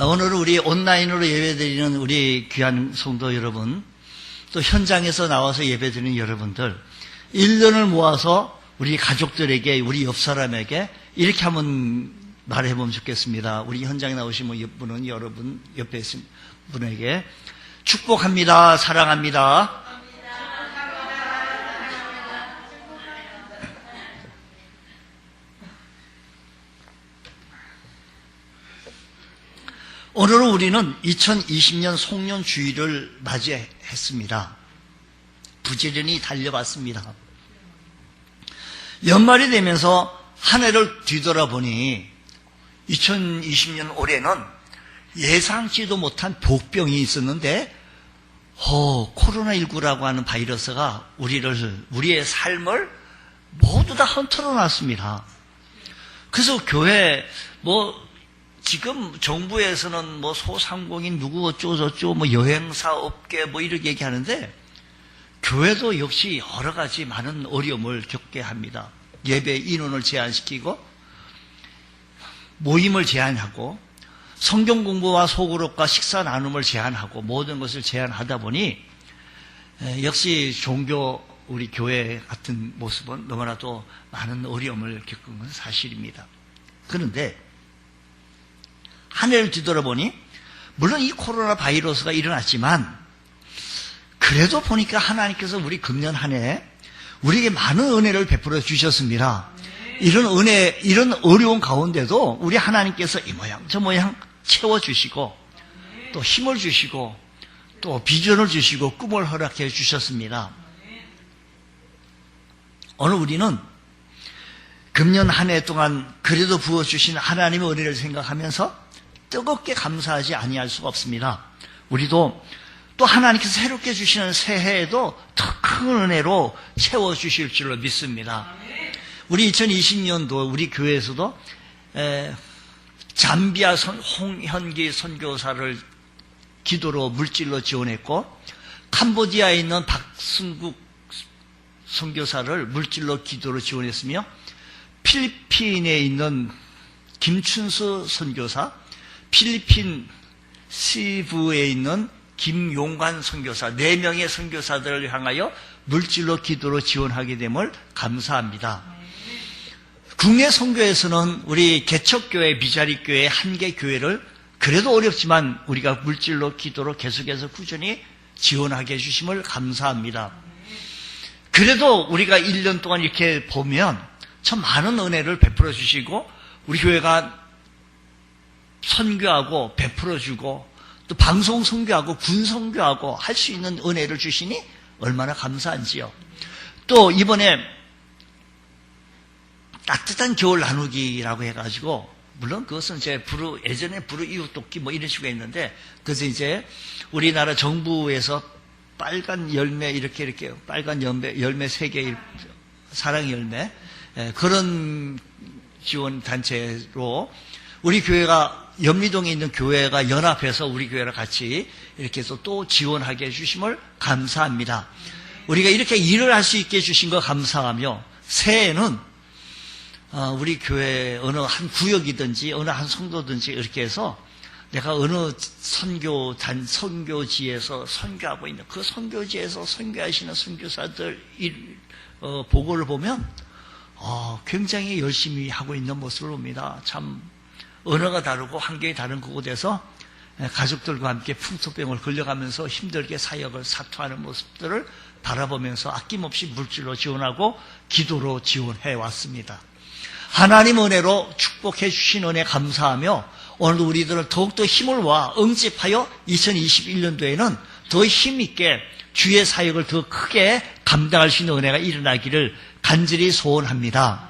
오늘은 우리 온라인으로 예배드리는 우리 귀한 성도 여러분, 또 현장에서 나와서 예배드리는 여러분들, 1년을 모아서 우리 가족들에게, 우리 옆 사람에게 이렇게 한번 말해보면 좋겠습니다. 우리 현장에 나오신 분은 여러분 옆에 있는 분에게 축복합니다. 사랑합니다. 오늘은 우리는 2020년 송년 주일을 맞이했습니다. 부지런히 달려봤습니다. 연말이 되면서 한 해를 뒤돌아보니 2020년 올해는 예상치도 못한 복병이 있었는데 코로나19라고 하는 바이러스가 우리의 삶을 모두 다 흔들어 놨습니다. 그래서 교회 지금 정부에서는 소상공인 누구 어쩌고 여행사 업계 이렇게 얘기하는데 교회도 역시 여러 가지 많은 어려움을 겪게 합니다. 예배 인원을 제한시키고 모임을 제한하고 성경 공부와 소그룹과 식사 나눔을 제한하고 모든 것을 제한하다 보니 역시 종교 우리 교회 같은 모습은 너무나도 많은 어려움을 겪은 건 사실입니다. 그런데 한 해를 뒤돌아보니 물론 이 코로나 바이러스가 일어났지만 그래도 보니까 하나님께서 우리 금년 한 해 우리에게 많은 은혜를 베풀어 주셨습니다. 이런 은혜, 이런 어려운 가운데도 우리 하나님께서 이 모양 저 모양 채워주시고 또 힘을 주시고 또 비전을 주시고 꿈을 허락해 주셨습니다. 오늘 우리는 금년 한 해 동안 그래도 부어주신 하나님의 은혜를 생각하면서 뜨겁게 감사하지 아니할 수가 없습니다. 우리도 또 하나님께서 새롭게 주시는 새해에도 더 큰 은혜로 채워주실 줄로 믿습니다. 우리 2020년도 우리 교회에서도 잠비아 홍현기 선교사를 기도로 물질로 지원했고 캄보디아에 있는 박승국 선교사를 물질로 기도로 지원했으며 필리핀에 있는 김춘수 선교사, 필리핀 시부에 있는 김용관 선교사 4명의 선교사들을 향하여 물질로 기도로 지원하게 됨을 감사합니다. 국내 선교에서는 우리 개척교회, 미자리교회, 한계교회를 그래도 어렵지만 우리가 물질로 기도로 계속해서 꾸준히 지원하게 해주심을 감사합니다. 그래도 우리가 1년 동안 이렇게 보면 참 많은 은혜를 베풀어 주시고 우리 교회가 선교하고 베풀어 주고 또 방송 선교하고 군 선교하고 할 수 있는 은혜를 주시니 얼마나 감사한지요. 또 이번에 따뜻한 겨울 나누기라고 해가지고 물론 그것은 예전에 부르 이웃 돕기 이런 식으로 했는데 그래서 이제 우리나라 정부에서 빨간 열매 이렇게 빨간 열매 3개 사랑 열매 그런 지원 단체로 우리 교회가 연미동에 있는 교회가 연합해서 우리 교회랑 같이 이렇게 해서 또 지원하게 해주심을 감사합니다. 우리가 이렇게 일을 할 수 있게 해주신 거 감사하며 새해에는 우리 교회 어느 한 구역이든지 어느 한 성도든지 이렇게 해서 내가 어느 선교지에서 선교하고 있는 그 선교지에서 선교하시는 선교사들 보고를 보면 굉장히 열심히 하고 있는 모습을 봅니다. 참 언어가 다르고 환경이 다른 그곳에서 가족들과 함께 풍토병을 걸려가면서 힘들게 사역을 사투하는 모습들을 바라보면서 아낌없이 물질로 지원하고 기도로 지원해 왔습니다. 하나님 은혜로 축복해 주신 은혜 감사하며 오늘 우리들은 더욱더 힘을 모아 응집하여 2021년도에는 더 힘있게 주의 사역을 더 크게 감당할 수 있는 은혜가 일어나기를 간절히 소원합니다.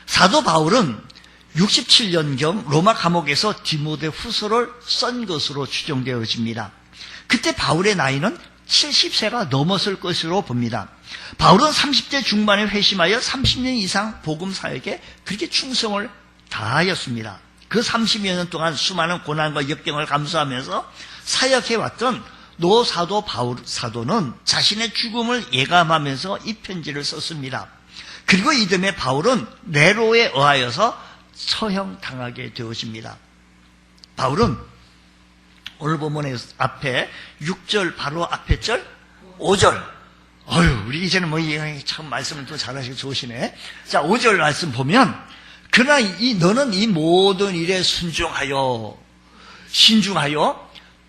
사도 바울은 67년경 로마 감옥에서 디모데 후서를 쓴 것으로 추정되어집니다. 그때 바울의 나이는 70세가 넘었을 것으로 봅니다. 바울은 30대 중반에 회심하여 30년 이상 복음 사역에 그렇게 충성을 다하였습니다. 그 30여 년 동안 수많은 고난과 역경을 감수하면서 사역해왔던 노사도 바울 사도는 자신의 죽음을 예감하면서 이 편지를 썼습니다. 그리고 이듬해 바울은 네로에 의하여서 처형당하게 되어집니다. 바울은 오늘 본문의 앞에 6절 바로 앞에 절 5절. 우리 이제는 참 말씀을 또 잘하시고 좋으시네. 자, 5절 말씀 보면, 그러나 너는 이 모든 일에 신중하여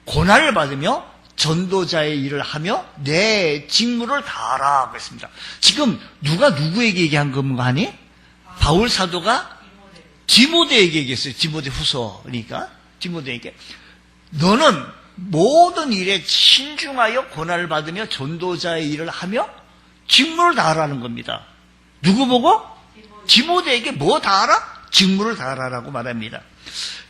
고난을 받으며 전도자의 일을 하며 내 직무를 다하라 그랬습니다. 지금 누가 누구에게 얘기한 건가 하니? 바울 사도가 디모데에게 얘기했어요. 디모데 후서니까 디모데에게 너는 모든 일에 신중하여 고난을 받으며 전도자의 일을 하며 직무를 다하라는 겁니다. 누구 보고? 디모데에게 뭐 다하라? 직무를 다하라라고 말합니다.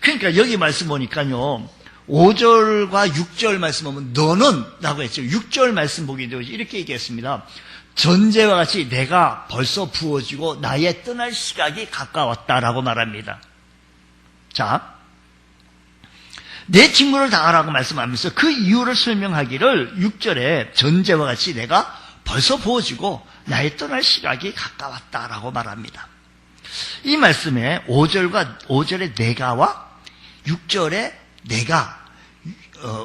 그러니까 여기 말씀 보니까요, 5절과 6절 말씀 보면 너는 라고 했죠. 6절 말씀 보게 되죠. 이렇게 얘기했습니다. 전제와 같이 내가 벌써 부어지고 나의 떠날 시각이 가까웠다라고 말합니다. 자, 내 직무를 다하라고 말씀하면서 그 이유를 설명하기를 6절에 전제와 같이 내가 벌써 부어지고 나의 떠날 시각이 가까웠다라고 말합니다. 이 말씀에 5절에 내가와 6절에 내가,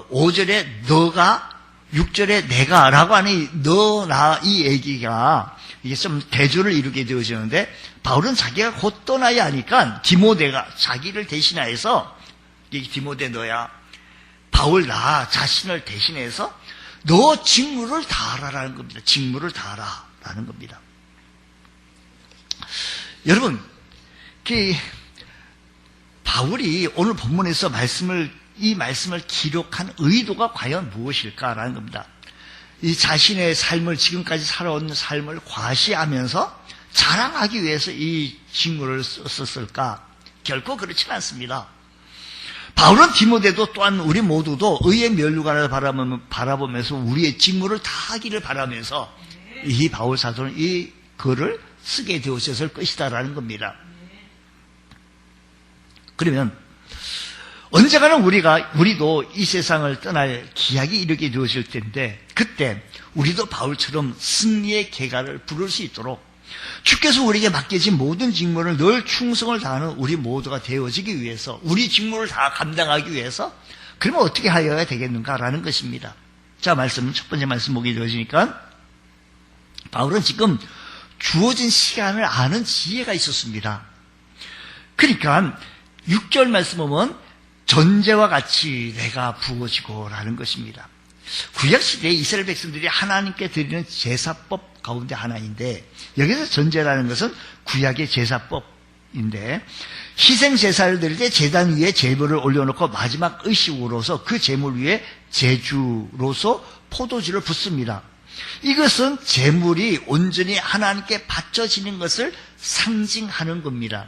5절에 너가, 6절에 내가라고 하는 너, 나, 이 얘기가 이게 좀 대조를 이루게 되어지는데, 바울은 자기가 곧 떠나야 하니까 디모데가 자기를 대신하여서, 이 디모데 너야, 바울 나 자신을 대신해서 너 직무를 다하라라는 겁니다. 직무를 다하라라는 겁니다. 여러분, 바울이 오늘 본문에서 이 말씀을 기록한 의도가 과연 무엇일까라는 겁니다. 이 자신의 삶을, 지금까지 살아온 삶을 과시하면서 자랑하기 위해서 이 직무를 썼을까? 결코 그렇지는 않습니다. 바울은 디모데도 또한 우리 모두도 의의 면류관을 바라보면서 우리의 직무를 다하기를 바라면서 이 바울 사도는 이 글을 쓰게 되었을 것이다라는 겁니다. 그러면 언젠가는 우리도 이 세상을 떠날 기약이 이르게 되어질 텐데, 그때 우리도 바울처럼 승리의 계가를 부를 수 있도록 주께서 우리에게 맡겨진 모든 직무를 늘 충성을 다하는 우리 모두가 되어지기 위해서, 우리 직무를 다 감당하기 위해서 그러면 어떻게 하여야 되겠는가라는 것입니다. 자, 첫 번째 말씀 보게 되어지니까 바울은 지금 주어진 시간을 아는 지혜가 있었습니다. 그러니까 6절 말씀 보면 전제와 같이 내가 부어지고라는 것입니다. 구약시대에 이스라엘 백성들이 하나님께 드리는 제사법 가운데 하나인데, 여기서 전제라는 것은 구약의 제사법인데, 희생제사를 드릴 때 제단 위에 제물을 올려놓고 마지막 의식으로서 그 제물 위에 제주로서 포도주를 붓습니다. 이것은 제물이 온전히 하나님께 바쳐지는 것을 상징하는 겁니다.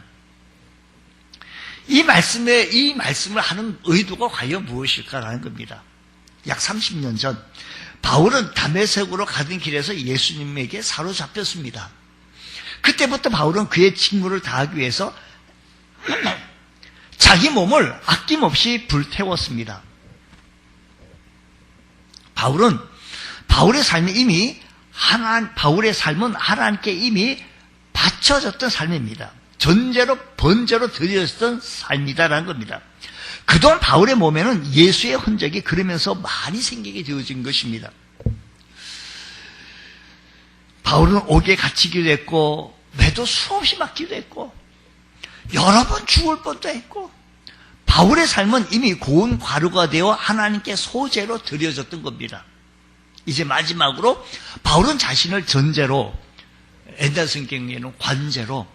이 말씀을 하는 의도가 과연 무엇일까라는 겁니다. 약 30년 전 바울은 다메섹으로 가던 길에서 예수님에게 사로잡혔습니다. 그때부터 바울은 그의 직무를 다하기 위해서 자기 몸을 아낌없이 불태웠습니다. 바울의 삶은 하나님께 이미 바쳐졌던 삶입니다. 전제로 번제로 드려졌던 삶이다라는 겁니다. 그동안 바울의 몸에는 예수의 흔적이 그러면서 많이 생기게 되어진 것입니다. 바울은 옥에 갇히기도 했고, 매도 수없이 맞기도 했고, 여러 번 죽을 뻔도 했고, 바울의 삶은 이미 고운 과류가 되어 하나님께 소제로 드려졌던 겁니다. 이제 마지막으로 바울은 자신을 전제로, 엔다 성경에는 관제로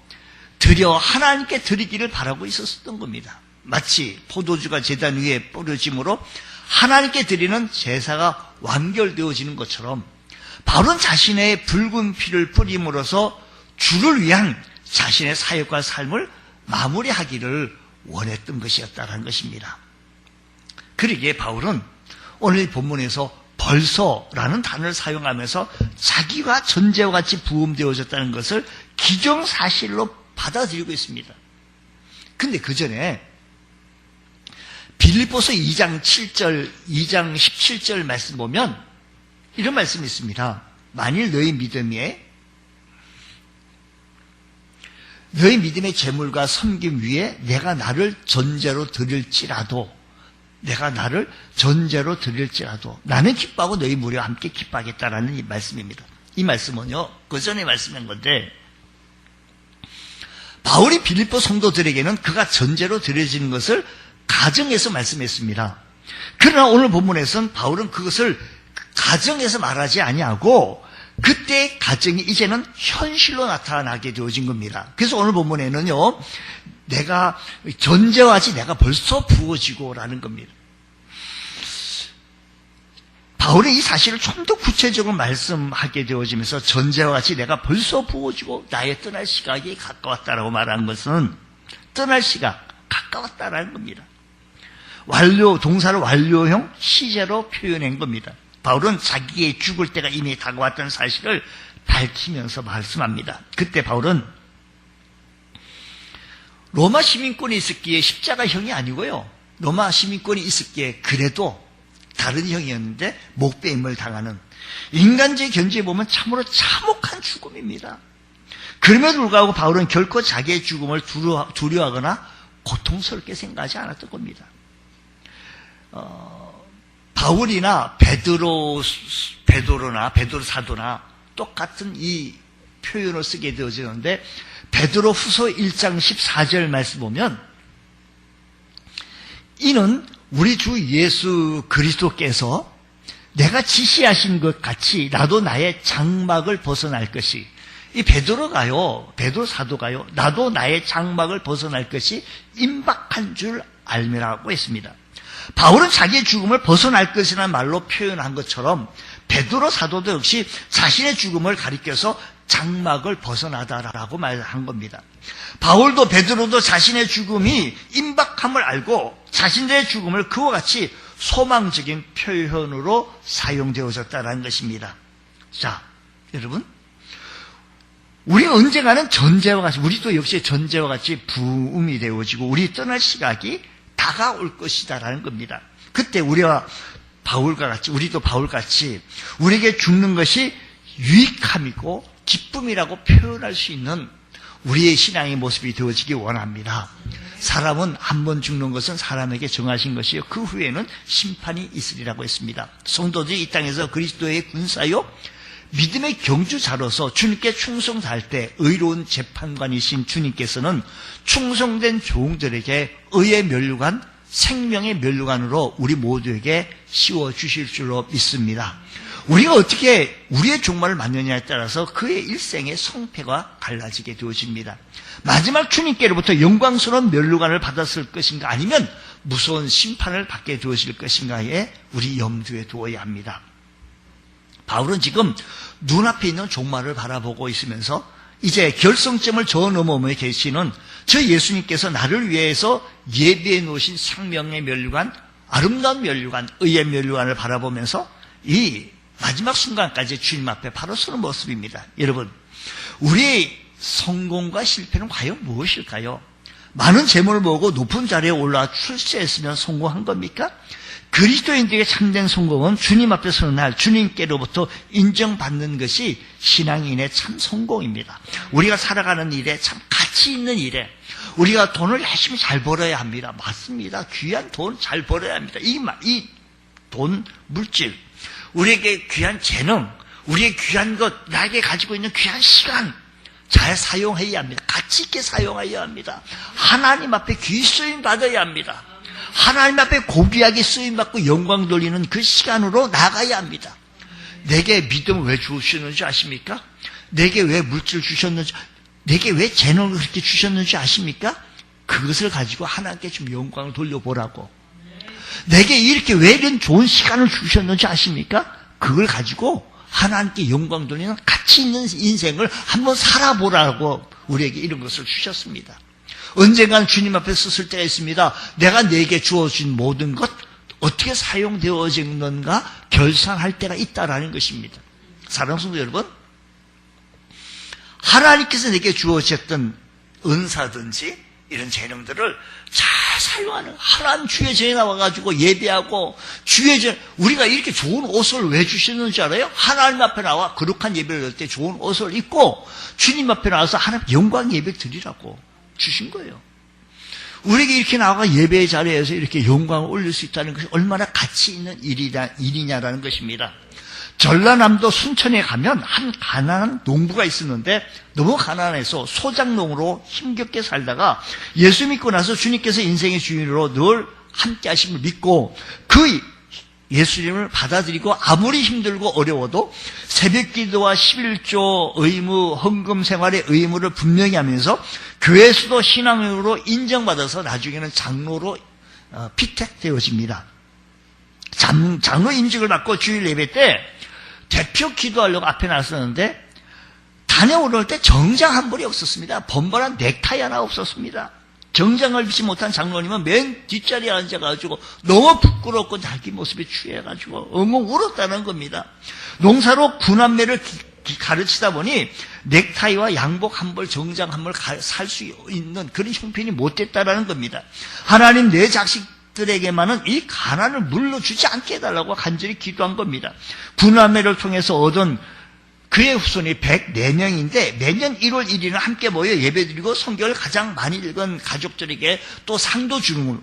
드려 하나님께 드리기를 바라고 있었던 겁니다. 마치 포도주가 제단 위에 뿌려짐으로 하나님께 드리는 제사가 완결되어지는 것처럼 바울은 자신의 붉은 피를 뿌림으로써 주를 위한 자신의 사역과 삶을 마무리하기를 원했던 것이었다는 것입니다. 그러기에 바울은 오늘 본문에서 벌써라는 단어를 사용하면서 자기가 전제와 같이 부음되어졌다는 것을 기정사실로 받아들이고 있습니다. 근데 그 전에 빌립보서 2장 17절 말씀 보면 이런 말씀이 있습니다. 만일 너희 믿음의 제물과 섬김 위에 내가 나를 전제로 드릴지라도 내가 나를 전제로 드릴지라도 나는 기뻐하고 너희 무리와 함께 기뻐하겠다라는 이 말씀입니다. 이 말씀은요, 그 전에 말씀한 건데, 바울이 빌립보 성도들에게는 그가 전제로 드려지는 것을 가정에서 말씀했습니다. 그러나 오늘 본문에서는 바울은 그것을 가정에서 말하지 아니하고 그때의 가정이 이제는 현실로 나타나게 되어진 겁니다. 그래서 오늘 본문에는요, 내가 전제와 같이 내가 벌써 부어지고라는 겁니다. 바울이 이 사실을 좀 더 구체적으로 말씀하게 되어지면서 전제와 같이 내가 벌써 부어지고 나의 떠날 시각이 가까웠다라고 말한 것은 떠날 시각, 가까웠다라는 겁니다. 완료, 동사를 완료형 시제로 표현한 겁니다. 바울은 자기의 죽을 때가 이미 다가왔다는 사실을 밝히면서 말씀합니다. 그때 바울은 로마 시민권이 있었기에 십자가형이 아니고요, 로마 시민권이 있었기에 그래도 다른 형이었는데 목배임을 당하는 인간적 견지에 보면 참으로 참혹한 죽음입니다. 그럼에도 불구하고 바울은 결코 자기의 죽음을 두려워하거나 고통스럽게 생각하지 않았던 겁니다. 바울이나 베드로 사도나 똑같은 이 표현을 쓰게 되어지는데, 베드로 후서 1장 14절 말씀 보면, 이는 우리 주 예수 그리스도께서 내가 지시하신 것 같이 나도 나의 장막을 벗어날 것이, 이 베드로 사도가요, 나도 나의 장막을 벗어날 것이 임박한 줄 알미라고 했습니다. 바울은 자기의 죽음을 벗어날 것이라는 말로 표현한 것처럼 베드로 사도도 역시 자신의 죽음을 가리켜서 장막을 벗어나다라고 말한 겁니다. 바울도 베드로도 자신의 죽음이 임박함을 알고 자신들의 죽음을 그와 같이 소망적인 표현으로 사용되어졌다는 것입니다. 자, 여러분, 우리는 언젠가는 전제와 같이, 우리도 역시 전제와 같이 부음이 되어지고 우리 떠날 시각이 다가올 것이다라는 겁니다. 그때 우리도 바울같이 우리에게 죽는 것이 유익함이고 기쁨이라고 표현할 수 있는 우리의 신앙의 모습이 되어지기 원합니다. 사람은 한 번 죽는 것은 사람에게 정하신 것이요, 그 후에는 심판이 있으리라고 했습니다. 성도들이 이 땅에서 그리스도의 군사요 믿음의 경주자로서 주님께 충성할 때 의로운 재판관이신 주님께서는 충성된 종들에게 의의 면류관, 생명의 면류관으로 우리 모두에게 씌워주실 줄로 믿습니다. 우리가 어떻게 우리의 종말을 맞느냐에 따라서 그의 일생의 성패가 갈라지게 되어집니다. 마지막 주님께로부터 영광스러운 면류관을 받았을 것인가, 아니면 무서운 심판을 받게 되어질 것인가에 우리 염두에 두어야 합니다. 바울은 지금 눈앞에 있는 종말을 바라보고 있으면서 이제 결성점을 저 넘어오며 계시는 저 예수님께서 나를 위해서 예비해 놓으신 생명의 면류관, 아름다운 면류관, 의의 면류관을 바라보면서 이 마지막 순간까지 주님 앞에 바로 서는 모습입니다. 여러분, 우리의 성공과 실패는 과연 무엇일까요? 많은 재물을 모으고 높은 자리에 올라와 출세했으면 성공한 겁니까? 그리스도인들에게 참된 성공은 주님 앞에 서는 날 주님께로부터 인정받는 것이 신앙인의 참 성공입니다. 우리가 살아가는 일에 참 가치 있는 일에 우리가 돈을 열심히 잘 벌어야 합니다. 맞습니다. 귀한 돈 잘 벌어야 합니다. 이 돈, 물질, 우리에게 귀한 재능, 우리의 귀한 것, 나에게 가지고 있는 귀한 시간 잘 사용해야 합니다. 가치 있게 사용해야 합니다. 하나님 앞에 귀 쓰임 받아야 합니다. 하나님 앞에 고귀하게 쓰임받고 영광 돌리는 그 시간으로 나가야 합니다. 내게 믿음을 왜 주셨는지 아십니까? 내게 왜 물질 주셨는지, 내게 왜 재능을 그렇게 주셨는지 아십니까? 그것을 가지고 하나님께 좀 영광을 돌려보라고. 내게 이렇게 왜 이런 좋은 시간을 주셨는지 아십니까? 그걸 가지고 하나님께 영광 돌리는 가치 있는 인생을 한번 살아보라고 우리에게 이런 것을 주셨습니다. 언젠가는 주님 앞에 섰을 때가 있습니다. 내가 내게 주어진 모든 것 어떻게 사용되어지는가 결산할 때가 있다라는 것입니다. 사랑하는 성도 여러분, 하나님께서 내게 주어졌던 은사든지 이런 재능들을 잘 사용하는, 하나님 주의 전에 나와가지고 예배하고 주의 전, 우리가 이렇게 좋은 옷을 왜 주시는지 알아요? 하나님 앞에 나와 거룩한 예배를 드릴 때 좋은 옷을 입고 주님 앞에 나와서 하나님 영광 예배 드리라고 주신 거예요. 우리에게 이렇게 나와가 예배의 자리에서 이렇게 영광을 올릴 수 있다는 것이 얼마나 가치 있는 일이냐라는 것입니다. 전라남도 순천에 가면 한 가난한 농부가 있었는데 너무 가난해서 소작농으로 힘겹게 살다가 예수 믿고 나서 주님께서 인생의 주인으로 늘 함께 하심을 믿고 그 예수님을 받아들이고 아무리 힘들고 어려워도 새벽기도와 11조 의무, 헌금 생활의 의무를 분명히 하면서 교회 수도 신앙으로 인정받아서 나중에는 장로로 피택되어집니다. 장로 인직을 받고 주일 예배 때 대표 기도하려고 앞에 나섰는데 다녀오를 때 정장 한 벌이 없었습니다. 번번한 넥타이 하나 없었습니다. 정장을 입지 못한 장로님은 맨 뒷자리에 앉아가지고 너무 부끄럽고 자기 모습에 취해가지고 엉엉 울었다는 겁니다. 농사로 구남매를 가르치다 보니 넥타이와 양복 한 벌, 정장 한 벌 살 수 있는 그런 형편이 못 됐다는 겁니다. 하나님 내 자식들에게만은 이 가난을 물러주지 않게 해달라고 간절히 기도한 겁니다. 구남매를 통해서 얻은 그의 후손이 104명인데 매년 1월 1일은 함께 모여 예배드리고 성경을 가장 많이 읽은 가족들에게 또 상도 주는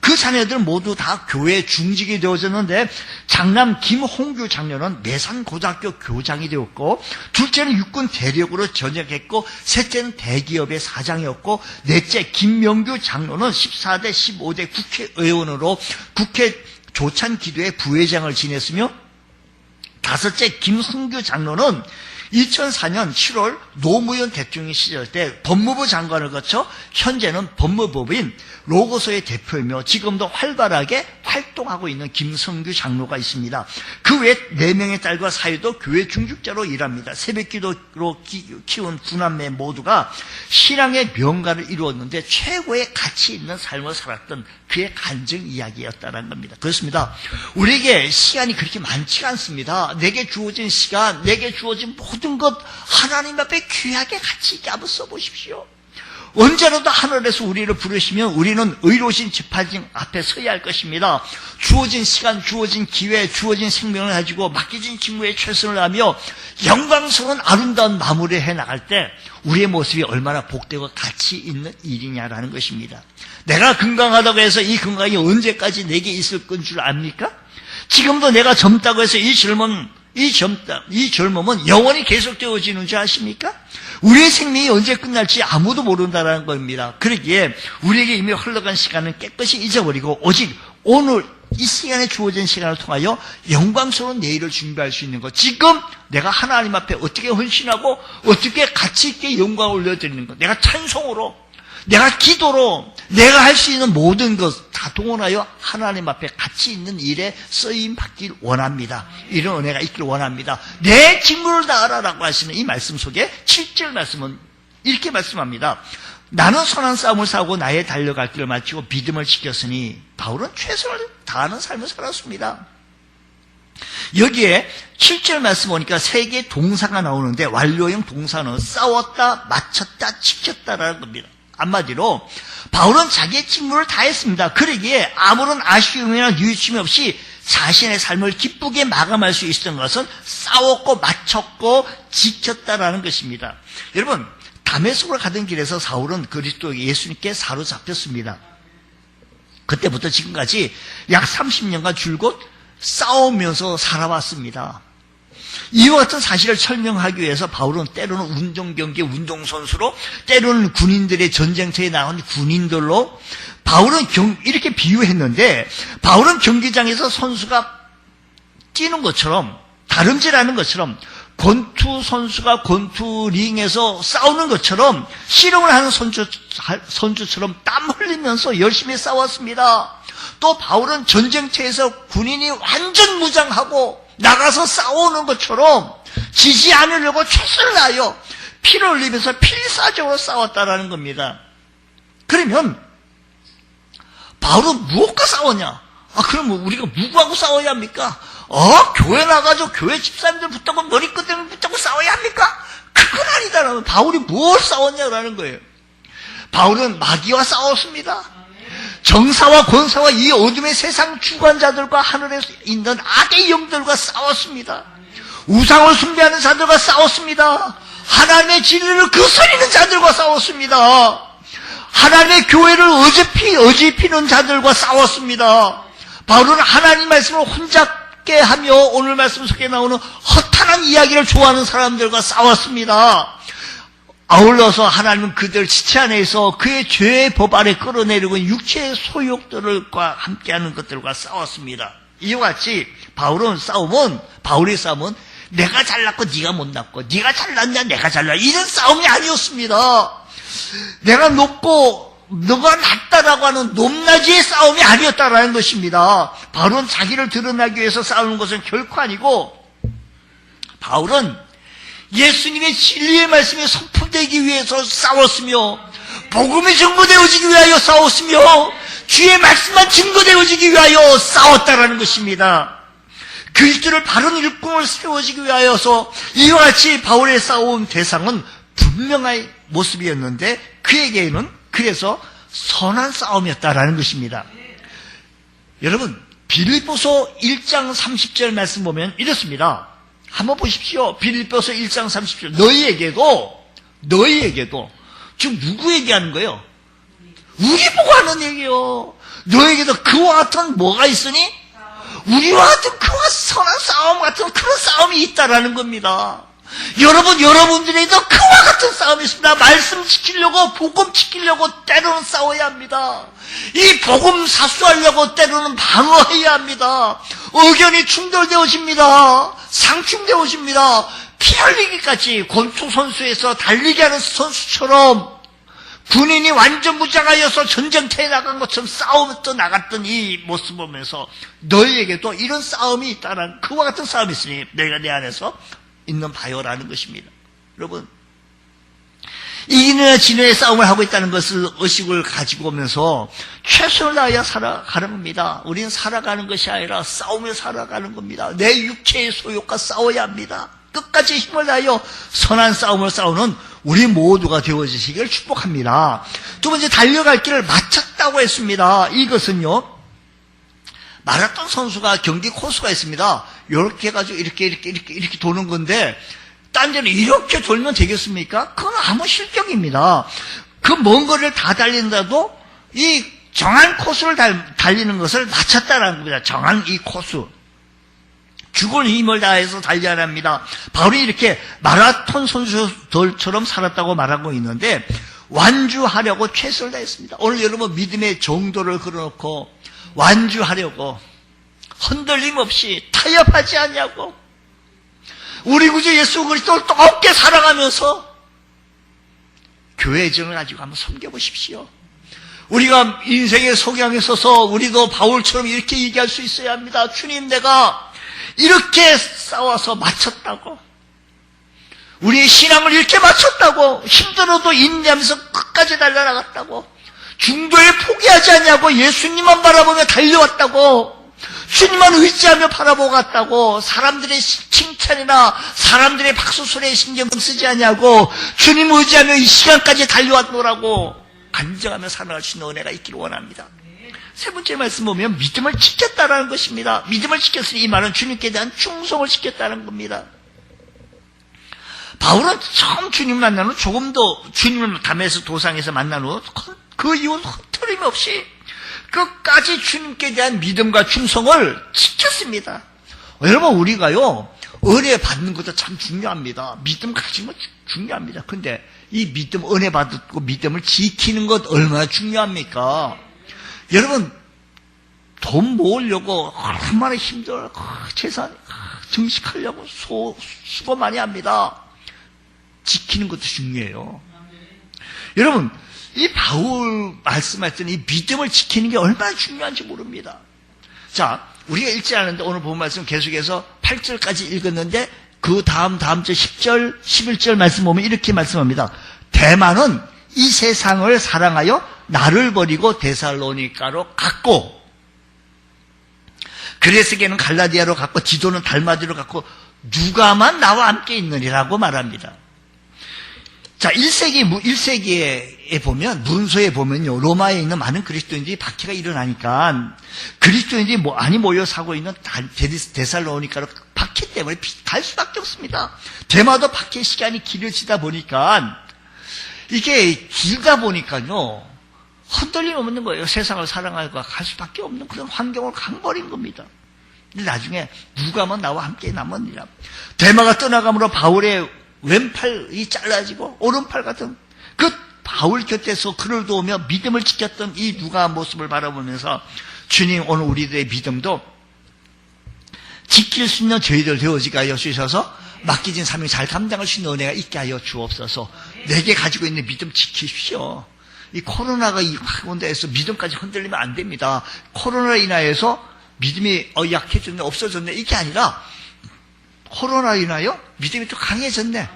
그 자녀들 모두 다 교회 중직이 되어졌는데 장남 김홍규 장녀는 매산고등학교 교장이 되었고 둘째는 육군 대령으로 전역했고 셋째는 대기업의 사장이었고 넷째 김명규 장로는 14대 15대 국회의원으로 국회 조찬기도회 부회장을 지냈으며 다섯째 김승규 장로는 2004년 7월 노무현 대통령 시절 때 법무부 장관을 거쳐 현재는 법무법인 로고소의 대표이며 지금도 활발하게 활동하고 있는 김성규 장로가 있습니다. 그 외 4명의 딸과 사위도 교회 중직자로 일합니다. 새벽기도로 키운 구남매 모두가 신앙의 명가를 이루었는데 최고의 가치 있는 삶을 살았던 그의 간증 이야기였다는 겁니다. 그렇습니다. 우리에게 시간이 그렇게 많지가 않습니다. 내게 주어진 시간, 내게 주어진 모든 것 하나님 앞에 귀하게 가치 있게 한번 써보십시오. 언제라도 하늘에서 우리를 부르시면 우리는 의로우신 재판장 앞에 서야 할 것입니다. 주어진 시간, 주어진 기회, 주어진 생명을 가지고 맡겨진 직무에 최선을 하며 영광스러운 아름다운 마무리를 해나갈 때 우리의 모습이 얼마나 복되고 가치 있는 일이냐라는 것입니다. 내가 건강하다고 해서 이 건강이 언제까지 내게 있을 건 줄 압니까? 지금도 내가 젊다고 해서 이 젊음은 영원히 계속되어지는 줄 아십니까? 우리의 생명이 언제 끝날지 아무도 모른다는 겁니다. 그러기에 우리에게 이미 흘러간 시간은 깨끗이 잊어버리고 오직 오늘 이 시간에 주어진 시간을 통하여 영광스러운 내일을 준비할 수 있는 것, 지금 내가 하나님 앞에 어떻게 헌신하고 어떻게 가치 있게 영광을 올려드리는 것, 내가 찬송으로, 내가 기도로, 내가 할 수 있는 모든 것 다 동원하여 하나님 앞에 가치 있는 일에 쓰임 받길 원합니다. 이런 은혜가 있길 원합니다. 내 직무를 다하라라고 하시는 이 말씀 속에 7절 말씀은 이렇게 말씀합니다. 나는 선한 싸움을 싸우고 나의 달려갈 길을 마치고 믿음을 지켰으니 바울은 최선을 다하는 삶을 살았습니다. 여기에 7절 말씀 보니까 3개의 동사가 나오는데 완료형 동사는 싸웠다, 마쳤다, 지켰다라는 겁니다. 한마디로 바울은 자기의 직무를 다했습니다. 그러기에 아무런 아쉬움이나 뉘우침이 없이 자신의 삶을 기쁘게 마감할 수 있었던 것은 싸웠고 마쳤고 지켰다라는 것입니다. 여러분, 다메섹으로 가던 길에서 사울은 그리스도 예수님께 사로잡혔습니다. 그때부터 지금까지 약 30년간 줄곧 싸우면서 살아왔습니다. 이와 같은 사실을 설명하기 위해서 바울은 때로는 운동경기 운동선수로, 때로는 군인들의 전쟁터에 나온 군인들로, 바울은 이렇게 비유했는데, 바울은 경기장에서 선수가 뛰는 것처럼, 다름질하는 것처럼, 권투 선수가 권투 링에서 싸우는 것처럼, 씨름을 하는 선수처럼 땀 흘리면서 열심히 싸웠습니다. 또 바울은 전쟁터에서 군인이 완전 무장하고 나가서 싸우는 것처럼 지지 않으려고 최선을 다하여 피를 흘리면서 필사적으로 싸웠다라는 겁니다. 그러면 바울은 무엇과 싸웠냐? 그럼 우리가 누구하고 싸워야 합니까? 교회 나가서 교회 집사님들 붙잡고 머리끄댕이 붙잡고 싸워야 합니까? 그건 아니다라는, 바울이 무엇 싸웠냐라는 거예요. 바울은 마귀와 싸웠습니다. 정사와 권사와 이 어둠의 세상 주관자들과 하늘에 있는 악의 영들과 싸웠습니다. 우상을 숭배하는 자들과 싸웠습니다. 하나님의 진리를 거스리는 자들과 싸웠습니다. 하나님의 교회를 어지피는 자들과 싸웠습니다. 바울은 하나님 말씀을 혼잡게 하며 오늘 말씀 속에 나오는 허탄한 이야기를 좋아하는 사람들과 싸웠습니다. 아울러서 하나님은 그들 지체 안에서 그의 죄의 법 아래 끌어내리고 육체의 소욕들과 함께하는 것들과 싸웠습니다. 이와 같이 바울의 싸움은 내가 잘났고 네가 못났고 네가 잘났냐 내가 잘났냐 이런 싸움이 아니었습니다. 내가 높고 너가 낮다라고 하는 높낮이의 싸움이 아니었다라는 것입니다. 바울은 자기를 드러나기 위해서 싸우는 것은 결코 아니고 바울은 예수님의 진리의 말씀이 선포되기 위해서 싸웠으며 복음이 증거되어지기 위하여 싸웠으며 주의 말씀만 증거되어지기 위하여 싸웠다라는 것입니다. 그리스도를 바른 일꾼을 세워지기 위하여서 이와 같이 바울의 싸운 대상은 분명한 모습이었는데 그에게는 그래서 선한 싸움이었다라는 것입니다. 여러분 빌립보서 1장 30절 말씀 보면 이렇습니다. 한번 보십시오. 빌립보서 1장 30절 너희에게도 지금 누구에게 하는 거예요? 우리 보고 하는 얘기요. 너에게도 그와 같은 뭐가 있으니? 우리와 같은 그와 선한 싸움 같은 그런 싸움이 있다라는 겁니다. 여러분들에게도 그와 같은 싸움이 있습니다. 말씀 지키려고 복음 지키려고 때로는 싸워야 합니다. 이 복음 사수하려고 때로는 방어해야 합니다. 의견이 충돌되어집니다. 상충되어집니다. 피 흘리기까지 권투선수에서 달리기 하는 선수처럼 군인이 완전 무장하여서 전쟁터에 나간 것처럼 싸우면서 나갔던 이 모습 보면서 너희에게도 이런 싸움이 있다라는 그와 같은 싸움이 있으니 내가 내 안에서 있는 바요라는 것입니다. 여러분 이기느냐 지느냐의 싸움을 하고 있다는 것을 의식을 가지고 오면서 최선을 다하여 살아가는 겁니다. 우리는 살아가는 것이 아니라 싸우며 살아가는 겁니다. 내 육체의 소욕과 싸워야 합니다. 끝까지 힘을 다하여 선한 싸움을 싸우는 우리 모두가 되어지시기를 축복합니다. 두 번째 달려갈 길을 마쳤다고 했습니다. 이것은요 마라톤 선수가 경기 코스가 있습니다. 이렇게 해가지고 이렇게 도는 건데 딴 데는 이렇게 돌면 되겠습니까? 그건 아무 실격입니다. 그 먼 거리를 다 달린다도 이 정한 코스를 달리는 것을 마쳤다라는 겁니다. 정한 이 코스. 죽을 힘을 다해서 달려야 합니다. 바울이 이렇게 마라톤 선수들처럼 살았다고 말하고 있는데 완주하려고 최선을 다했습니다. 오늘 여러분 믿음의 정도를 걸어놓고 완주하려고 흔들림 없이 타협하지 않냐고 우리 구주 예수 그리스도를 똑게 살아가면서 교회의 정을 가지고 한번 섬겨보십시오. 우리가 인생의 석양에 서서 우리도 바울처럼 이렇게 얘기할 수 있어야 합니다. 주님 내가 이렇게 싸워서 마쳤다고 우리의 신앙을 이렇게 마쳤다고 힘들어도 인내하면서 끝까지 달려나갔다고 중도에 포기하지 않냐고 예수님만 바라보며 달려왔다고 주님만 의지하며 바라보고 갔다고 사람들의 칭찬이나 사람들의 박수소리에 신경 쓰지 않냐고 주님 의지하며 이 시간까지 달려왔노라고 간증하며 살아갈 수 있는 은혜가 있기를 원합니다. 세 번째 말씀 보면 믿음을 지켰다라는 것입니다. 믿음을 지켰으니 이 말은 주님께 대한 충성을 지켰다는 겁니다. 바울은 처음 주님 만난 후 조금 더 주님을 담에서 도상에서 만난 후 그 이후는 틀림없이 끝까지 주님께 대한 믿음과 충성을 지켰습니다. 여러분 우리가요 은혜 받는 것도 참 중요합니다. 믿음 가진 것 중요합니다. 근데 이 믿음 은혜 받고 믿음을 지키는 것 얼마나 중요합니까? 여러분 돈 모으려고 얼마나 힘들어요. 재산 증식하려고 수고 많이 합니다. 지키는 것도 중요해요. 여러분 이 바울 말씀하셨던 이 믿음을 지키는 게 얼마나 중요한지 모릅니다. 자, 우리가 읽지 않았는데 오늘 본 말씀 계속해서 8절까지 읽었는데 그 다음 절 10절, 11절 말씀 보면 이렇게 말씀합니다. 대만은 이 세상을 사랑하여 나를 버리고 데살로니가로 갔고 그레스게는 갈라디아로 갔고 디도는 달마디로 갔고 누가만 나와 함께 있느니라고 말합니다. 자, 1세기에 보면, 문서에 보면요, 로마에 있는 많은 그리스도인들이 박해가 일어나니까, 그리스도인들이 많이 모여 사고 있는 데살로니가로 박해 때문에 갈 수밖에 없습니다. 대마도 박해 시간이 길어지다 보니까, 이게 길다 보니까요, 흔들림 없는 거예요. 세상을 살아가고 갈 수밖에 없는 그런 환경을 가버린 겁니다. 근데 나중에 누가만 나와 함께 남았니라. 데마가 떠나감으로 바울의 왼팔이 잘라지고 오른팔 같은 그 바울 곁에서 그를 도우며 믿음을 지켰던 이 누가 모습을 바라보면서 주님 오늘 우리들의 믿음도 지킬 수 있는 저희들 되어지게 하여 주셔서 맡겨진 사명을 잘 감당할 수 있는 은혜가 있게 하여 주옵소서. 내게 가지고 있는 믿음 지키십시오. 이 코로나가 이 가운데에서 믿음까지 흔들리면 안 됩니다. 코로나로 인하여서 믿음이 약해졌네, 없어졌네, 이게 아니라 코로나로 인하여 믿음이 또 강해졌네.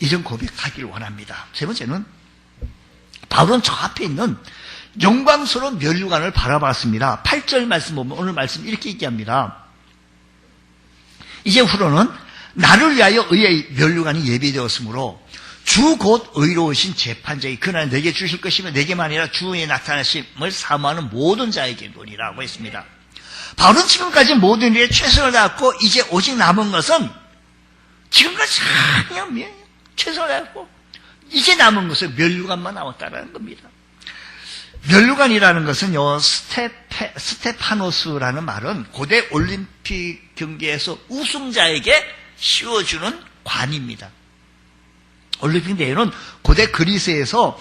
이런 고백하기를 원합니다. 세 번째는 바울은 저 앞에 있는 영광스러운 면류관을 바라봤습니다. 8절 말씀 보면 오늘 말씀 이렇게 얘기합니다. 이제 후로는 나를 위하여 의의 면류관이 예비되었으므로 주 곧 의로우신 재판장이 그날 내게 주실 것이며 내게만 아니라 주의 나타나심을 사모하는 모든 자에게 노리라고 했습니다. 바울은 지금까지 모든 일에 최선을 다했고 이제 오직 남은 것은 지금까지 그냥 최선을 다했고 이제 남은 것은 면류관만 남았다는 겁니다. 면류관이라는 것은요, 스테파노스라는 말은 고대 올림픽 경기에서 우승자에게 씌워주는 관입니다. 올림픽 대회는 고대 그리스에서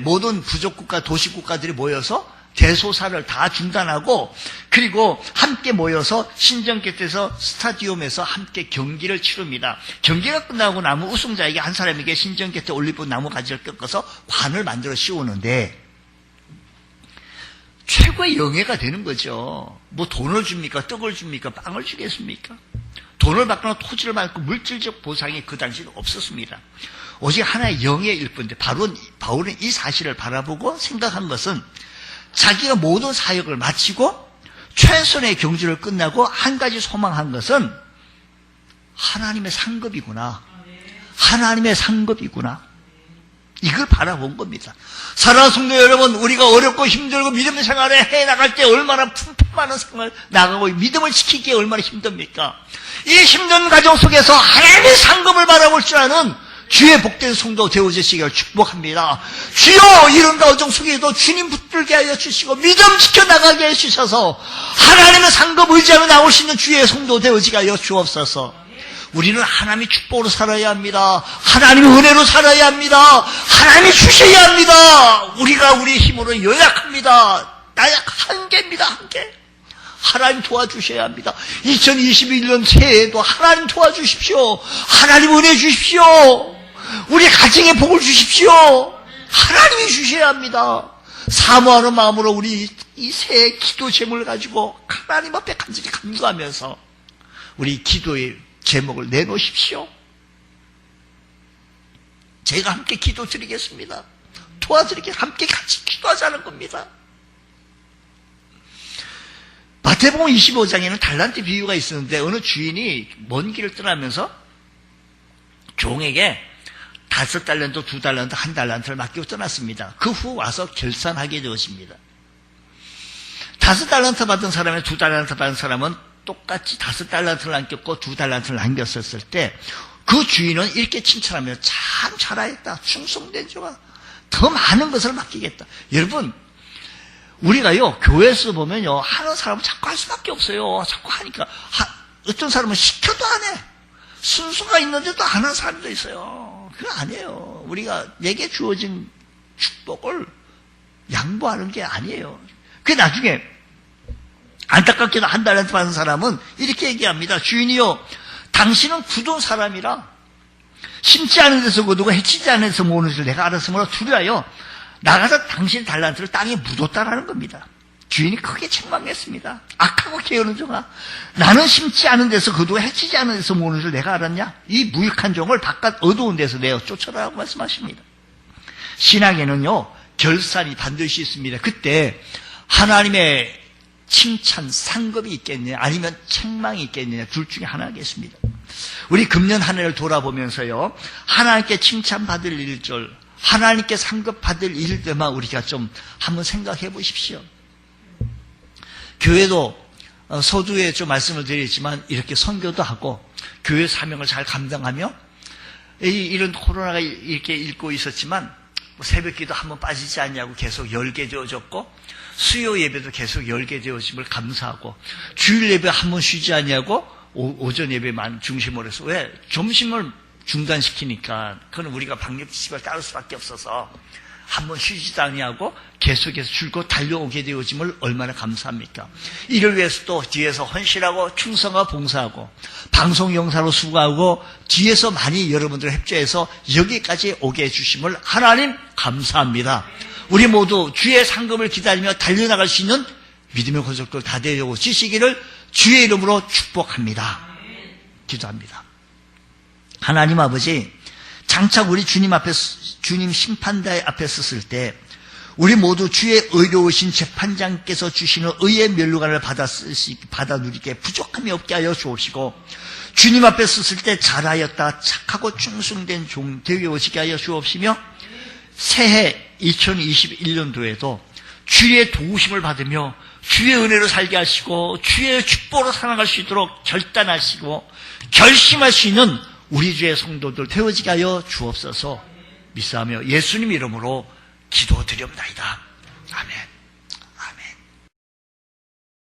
모든 부족국가, 도시국가들이 모여서 대소사를 다 중단하고 그리고 함께 모여서 신전곁에서 스타디움에서 함께 경기를 치릅니다. 경기가 끝나고 나면 우승자에게 한 사람에게 신전곁에 올리브 나무 가지를 꺾어서 관을 만들어 씌우는데 최고의 영예가 되는 거죠. 뭐 돈을 줍니까? 떡을 줍니까? 빵을 주겠습니까? 돈을 받거나 토지를 받고 물질적 보상이 그 당시에는 없었습니다. 오직 하나의 영예일 뿐인데 바울은 이 사실을 바라보고 생각한 것은 자기가 모든 사역을 마치고 최선의 경주를 끝나고 한 가지 소망한 것은 하나님의 상급이구나. 하나님의 상급이구나. 이걸 바라본 겁니다. 사랑하는 성도 여러분, 우리가 어렵고 힘들고 믿음 생활을 해나갈 때 얼마나 품품 많은 생활을 나가고 믿음을 지키기에 얼마나 힘듭니까? 이 힘든 과정 속에서 하나님의 상급을 바라볼 줄 아는 주의 복된 성도 되어주시기를 축복합니다. 주여 이런 과정 속에도 주님 붙들게 하여 주시고 믿음 지켜나가게 해주셔서 하나님의 상급 의지하며 나올 수 있는 주의 성도 되어지게 하여 주옵소서. 우리는 하나님의 축복으로 살아야 합니다. 하나님의 은혜로 살아야 합니다. 하나님이 주셔야 합니다. 우리가 우리의 힘으로 연약합니다. 나약 한계입니다. 한계. 하나님 도와주셔야 합니다. 2021년 새해에도 하나님 도와주십시오. 하나님 은혜 주십시오. 우리 가정에 복을 주십시오. 하나님이 주셔야 합니다. 사모하는 마음으로 우리 이 새해 기도 제목을 가지고 하나님 앞에 간절히 간구하면서 우리 기도의 제목을 내놓으십시오. 제가 함께 기도 드리겠습니다. 도와드리겠습니다. 함께 같이 기도하자는 겁니다. 마태복음 25장에는 달란트 비유가 있었는데 어느 주인이 먼 길을 떠나면서 종에게 5달란트, 2달란트, 1달란트를 맡기고 떠났습니다. 그 후 와서 결산하게 되었습니다. 5달란트 받은 사람에 2달란트 받은 사람은 똑같이 5달란트를 남겼고 2달란트를 남겼었을 때 그 주인은 이렇게 칭찬하며 참 잘하였다. 충성된 자가 더 많은 것을 맡기겠다. 여러분, 우리가요, 교회에서 보면요, 하는 사람은 자꾸 할 수밖에 없어요. 자꾸 하니까. 어떤 사람은 시켜도 안 해. 순수가 있는데도 안 하는 사람도 있어요. 그건 아니에요. 우리가 내게 주어진 축복을 양보하는 게 아니에요. 그 나중에 안타깝게도 1달란트 받은 사람은 이렇게 얘기합니다. 주인이요, 당신은 굳은 사람이라 심지 않은 데서 거두고 해치지 않은 데서 모으는 것을 내가 알았으므로 두려하여 나가서 당신의 달란트를 땅에 묻었다라는 겁니다. 주인이 크게 책망했습니다. 악하고 게으른 종아, 나는 심지 않은 데서 거두고 해치지 않은 데서 모으는 것을 내가 알았냐? 이 무익한 종을 바깥 어두운 데서 내어 쫓아라라고 말씀하십니다. 신앙에는요, 결산이 반드시 있습니다. 그때 하나님의 칭찬, 상급이 있겠느냐 아니면 책망이 있겠느냐, 둘 중에 하나겠습니다. 우리 금년 한 해를 돌아보면서요, 하나님께 칭찬받을 일들, 하나님께 상급받을 일들만 우리가 좀 한번 생각해 보십시오. 교회도 서두에 좀 말씀을 드리지만 이렇게 선교도 하고 교회 사명을 잘 감당하며 이런 코로나가 이렇게 읽고 있었지만 새벽기도 한번 빠지지 않냐고 계속 열게 되어졌고, 수요 예배도 계속 열게 되어짐을 감사하고, 주일 예배 한번 쉬지 않냐고 오전 예배만 중심으로 해서, 왜? 점심을 중단시키니까 그건 우리가 방역지침을 따를 수밖에 없어서 한번 쉬지도 아니하고 계속해서 줄곧 달려오게 되어짐을 얼마나 감사합니까? 이를 위해서 또 뒤에서 헌신하고 충성하고 봉사하고 방송 영사로 수고하고 뒤에서 많이 여러분들 협조해서 여기까지 오게 해주심을 하나님 감사합니다. 우리 모두 주의 상급을 기다리며 달려나갈 수 있는 믿음의 권속들 다 되어지시기를 주의 이름으로 축복합니다. 기도합니다. 하나님 아버지, 장차 우리 주님 앞에, 주님 심판台앞에 섰을 때 우리 모두 주의 의로우신 재판장께서 주시는 의의 면류관을 받아 누리게 부족함이 없게 하여 주옵시고, 주님 앞에 섰을 때 잘하였다 착하고 충성된 종 되어지게 하여 주옵시며, 새해 2021년도에도 주의 도우심을 받으며 주의 은혜로 살게 하시고 주의 축복으로 살아갈 수 있도록 결단하시고 결심할 수 있는 우리 주의 성도들 되어지게 하여 주옵소서. 믿사하며 예수님 이름으로 기도드립니다. 아멘.